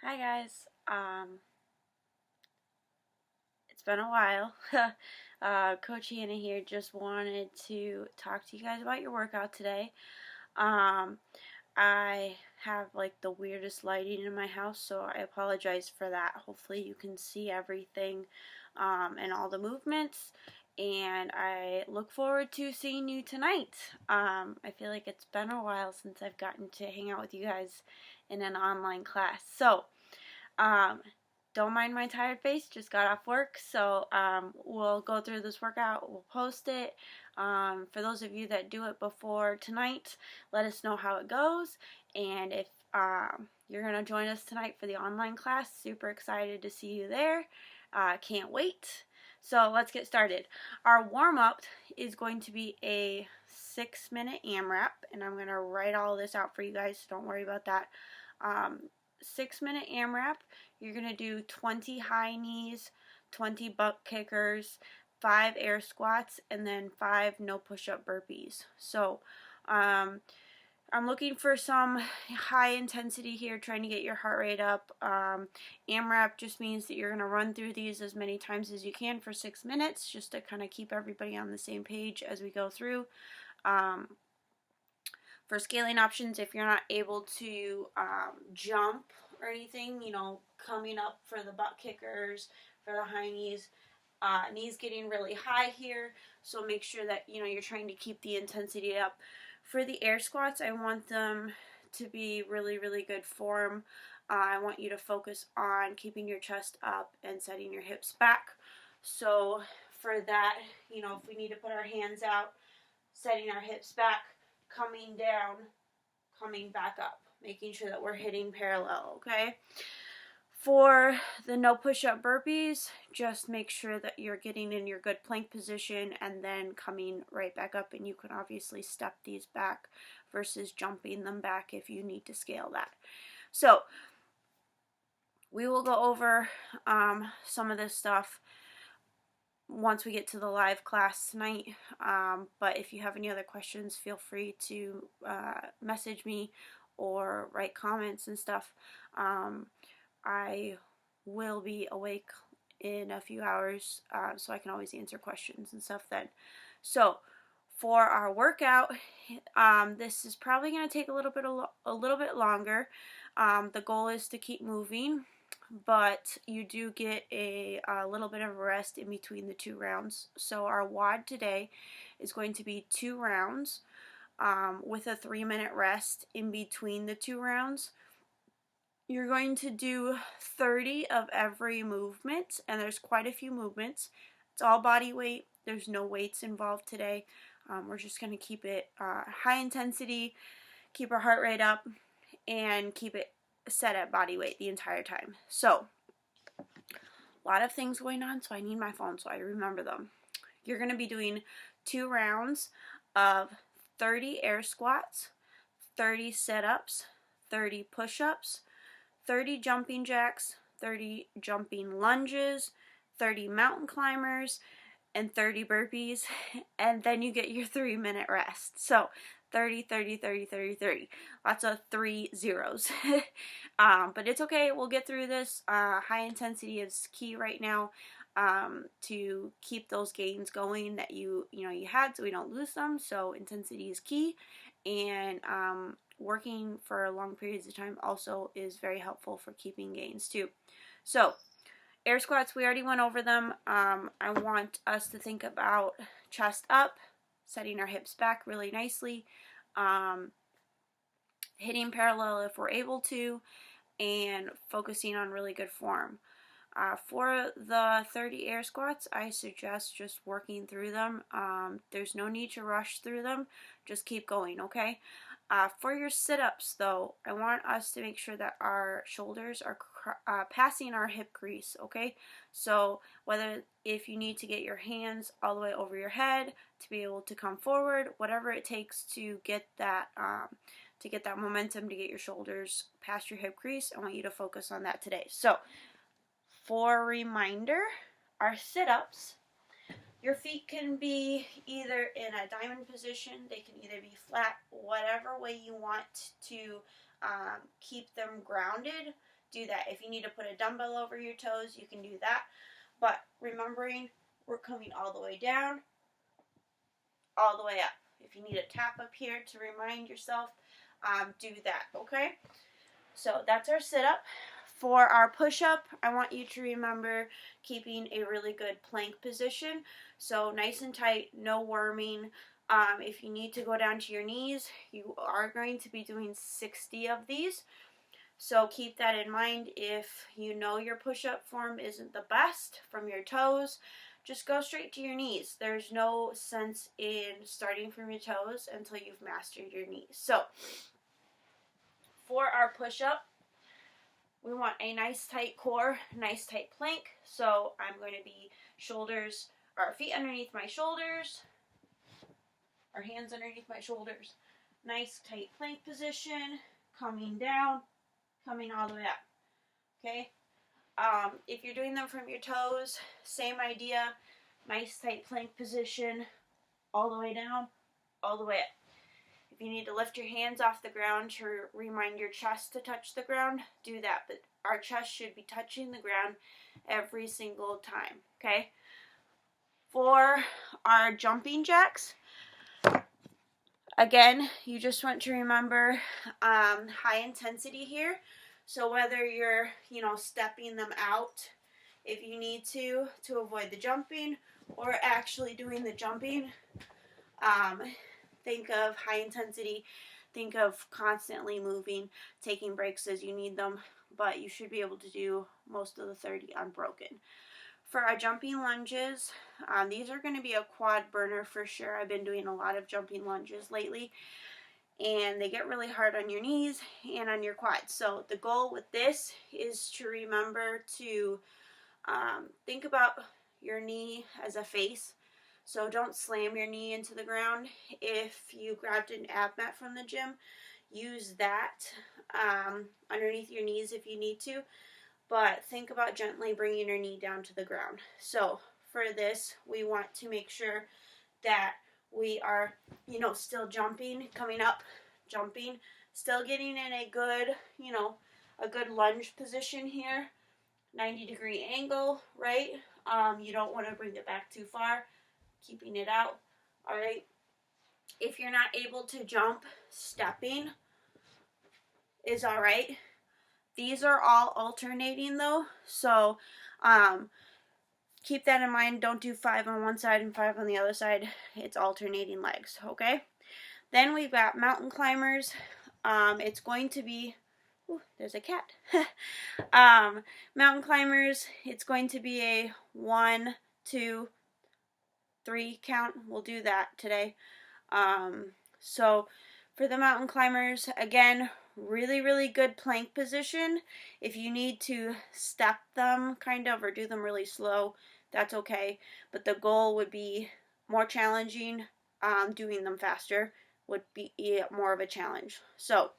Hi guys. It's been a while. Coach Hannah here. Just wanted to talk to you guys about your workout today. I have like the weirdest lighting in my house, so I apologize for that. Hopefully you can see everything and all the movements. And I look forward to seeing you tonight. I feel like it's been a while since I've gotten to hang out with you guys in an online class. So, don't mind my tired face, just got off work, so we'll go through this workout, we'll post it. For those of you that do it before tonight, let us know how it goes, and if you're going to join us tonight for the online class, super excited to see you there. Can't wait. So let's get started. Our warm-up is going to be a 6-minute AMRAP, and I'm going to write all this out for you guys, so don't worry about that. 6-minute AMRAP, you're going to do 20 high knees, 20 butt kickers, 5 air squats, and then 5 no push-up burpees. So I'm looking for some high intensity here, trying to get your heart rate up. AMRAP just means that you're going to run through these as many times as you can for 6 minutes, just to kind of keep everybody on the same page as we go through. For scaling options, if you're not able to jump or anything, coming up for the butt kickers, for the high knees, knees getting really high here, so make sure that you're trying to keep the intensity up. For the air squats, I want them to be really, really good form. I want you to focus on keeping your chest up and setting your hips back. So for that, if we need to put our hands out, setting our hips back, coming down, coming back up, making sure that we're hitting parallel, okay? For the no push-up burpees, just make sure that you're getting in your good plank position and then coming right back up, and you can obviously step these back versus jumping them back if you need to scale that. So we will go over some of this stuff once we get to the live class tonight, but if you have any other questions, feel free to message me or write comments and stuff. I will be awake in a few hours, so I can always answer questions and stuff then. So for our workout, this is probably going to take a little bit longer. The goal is to keep moving, but you do get a little bit of a rest in between the 2 rounds. So our WOD today is going to be 2 rounds with a 3-minute rest in between the 2 rounds. You're going to do 30 of every movement, and there's quite a few movements. It's all body weight. There's no weights involved today. We're just going to keep it high intensity, keep our heart rate up, and keep it set at body weight the entire time. So, a lot of things going on, so I need my phone so I remember them. You're going to be doing 2 rounds of 30 air squats, 30 sit-ups, 30 push-ups, 30 jumping jacks, 30 jumping lunges, 30 mountain climbers, and 30 burpees, and then you get your 3-minute rest. So 30, 30, 30, 30, 30. Lots of 3 zeros. But it's okay. We'll get through this. High intensity is key right now to keep those gains going that you had, so we don't lose them. So intensity is key, and working for long periods of time also is very helpful for keeping gains too. So air squats, we already went over them. I want us to think about chest up, setting our hips back really nicely, hitting parallel if we're able to, and focusing on really good form. For the 30 air squats, I suggest just working through them. There's no need to rush through them. Just keep going, okay? For your sit-ups, though, I want us to make sure that our shoulders are passing our hip crease, okay? So if you need to get your hands all the way over your head to be able to come forward, whatever it takes to get that momentum, to get your shoulders past your hip crease, I want you to focus on that today. So for a reminder, our sit-ups, your feet can be either in a diamond position, they can either be flat, whatever way you want to keep them grounded do that. If you need to put a dumbbell over your toes, you can do that. But remembering, we're coming all the way down, all the way up. If you need a tap up here to remind yourself, do that, okay? So that's our sit-up. For our push-up, I want you to remember keeping a really good plank position. So nice and tight, no worming. If you need to go down to your knees, you are going to be doing 60 of these. So keep that in mind. If you know your push-up form isn't the best from your toes, just go straight to your knees. There's no sense in starting from your toes until you've mastered your knees. So for our push-up, we want a nice tight core, nice tight plank. So I'm going to be shoulders, our feet underneath my shoulders, our hands underneath my shoulders. Nice tight plank position, coming down, coming all the way up, okay? If you're doing them from your toes, same idea, nice tight plank position, all the way down, all the way up. If you need to lift your hands off the ground to remind your chest to touch the ground, do that. But our chest should be touching the ground every single time, okay? For our jumping jacks, again, you just want to remember high intensity here. So whether you're, stepping them out if you need to avoid the jumping, or actually doing the jumping, think of high intensity, think of constantly moving, taking breaks as you need them, but you should be able to do most of the 30 unbroken. For our jumping lunges, these are going to be a quad burner for sure. I've been doing a lot of jumping lunges lately, and they get really hard on your knees and on your quads. So the goal with this is to remember to think about your knee as a face. So don't slam your knee into the ground. If you grabbed an ab mat from the gym, use that underneath your knees if you need to. But think about gently bringing your knee down to the ground. So for this, we want to make sure that we are, still jumping, coming up, jumping, still getting in a good, a good lunge position here. 90-degree angle, right? You don't want to bring it back too far. Keeping it out, all right? If you're not able to jump, stepping is all right. These are all alternating though, so keep that in mind. Don't do 5 on one side and 5 on the other side. It's alternating legs, okay? Then we've got mountain climbers. It's going to be, ooh, there's a cat. Mountain climbers, it's going to be a 1, 2, 3 count. We'll do that today. So for the mountain climbers, again, really, really good plank position. If you need to step them kind of or do them really slow, that's okay. But the goal would be more challenging. Doing them faster would be more of a challenge. So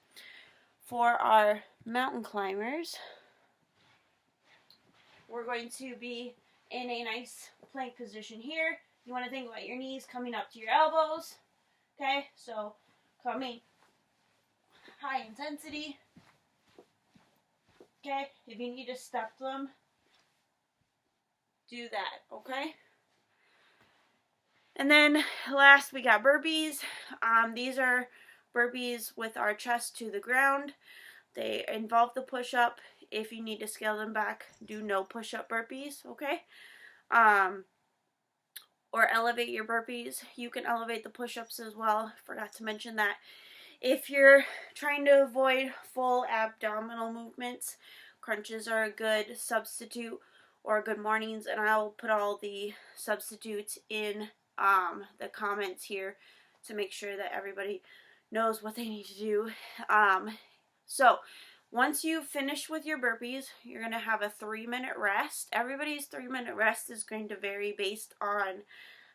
for our mountain climbers, we're going to be in a nice plank position here. You want to think about your knees coming up to your elbows, okay? So coming high intensity, okay? If you need to step them, do that, okay? And then last, we got burpees. These are burpees with our chest to the ground. They involve the push-up. If you need to scale them back, do no push-up burpees, okay? Or elevate your burpees. You can elevate the push-ups as well. Forgot to mention that. If you're trying to avoid full abdominal movements, crunches are a good substitute, or good mornings, and I'll put all the substitutes in the comments here to make sure that everybody knows what they need to do. So once you finish with your burpees, you're going to have a 3-minute rest. Everybody's 3-minute rest is going to vary based on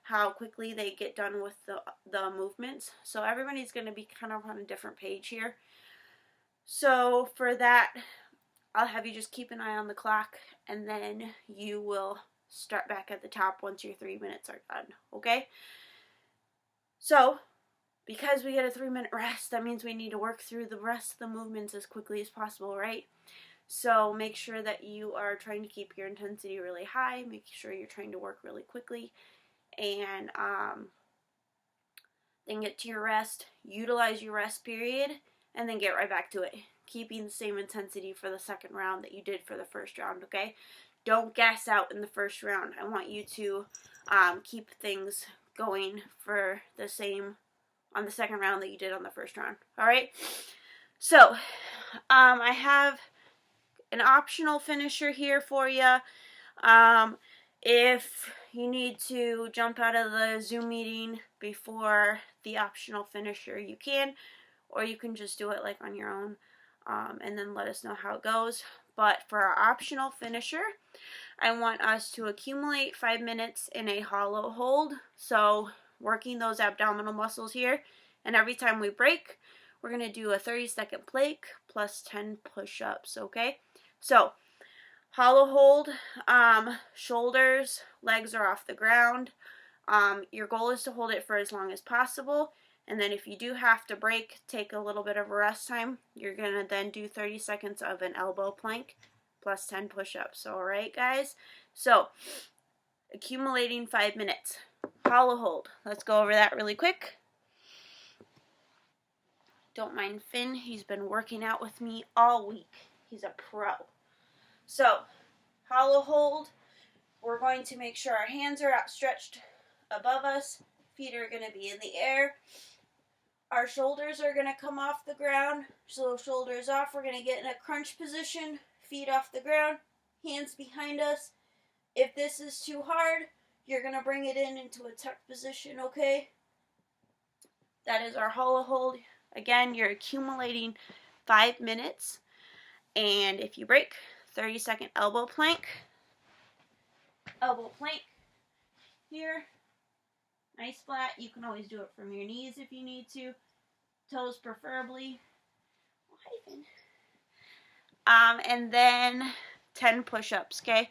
how quickly they get done with the movements. So everybody's going to be kind of on a different page here. So for that, I'll have you just keep an eye on the clock, and then you will start back at the top once your 3 minutes are done, okay? So because we get a 3-minute rest, that means we need to work through the rest of the movements as quickly as possible, right? So make sure that you are trying to keep your intensity really high. Make sure you're trying to work really quickly, and then get to your rest. Utilize your rest period, and then get right back to it. Keeping the same intensity for the second round that you did for the first round, okay? Don't gas out in the first round. I want you to keep things going for the same on the second round that you did on the first round. All right? So, I have an optional finisher here for you. If you need to jump out of the Zoom meeting before the optional finisher, you can, or you can just do it like on your own, and then let us know how it goes. But for our optional finisher, I want us to accumulate 5 minutes in a hollow hold. So working those abdominal muscles here, and every time we break, we're going to do a 30-second plank plus 10 push-ups, okay? So hollow hold, shoulders, legs are off the ground. Your goal is to hold it for as long as possible. And then if you do have to break, take a little bit of a rest time. You're going to then do 30 seconds of an elbow plank plus 10 push-ups. All right, guys? So accumulating 5 minutes. Hollow hold. Let's go over that really quick. Don't mind Finn. He's been working out with me all week. He's a pro. So, hollow hold. We're going to make sure our hands are outstretched above us. Feet are going to be in the air. Our shoulders are going to come off the ground. So shoulders off. We're going to get in a crunch position. Feet off the ground. Hands behind us. If this is too hard, you're going to bring it into a tuck position, okay? That is our hollow hold. Again, you're accumulating 5 minutes. And if you break, 30-second elbow plank. Elbow plank here. Nice flat. You can always do it from your knees if you need to. Toes preferably. And then 10 push-ups, okay?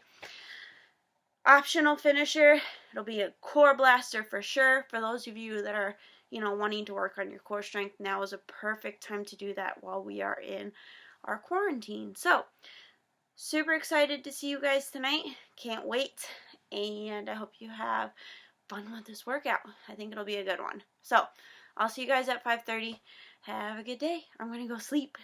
Optional finisher. It'll be a core blaster for sure. For those of you that are, wanting to work on your core strength, now is a perfect time to do that while we are in our quarantine. So, super excited to see you guys tonight. Can't wait. And I hope you have fun with this workout. I think it'll be a good one. So, I'll see you guys at 5:30. Have a good day. I'm going to go sleep.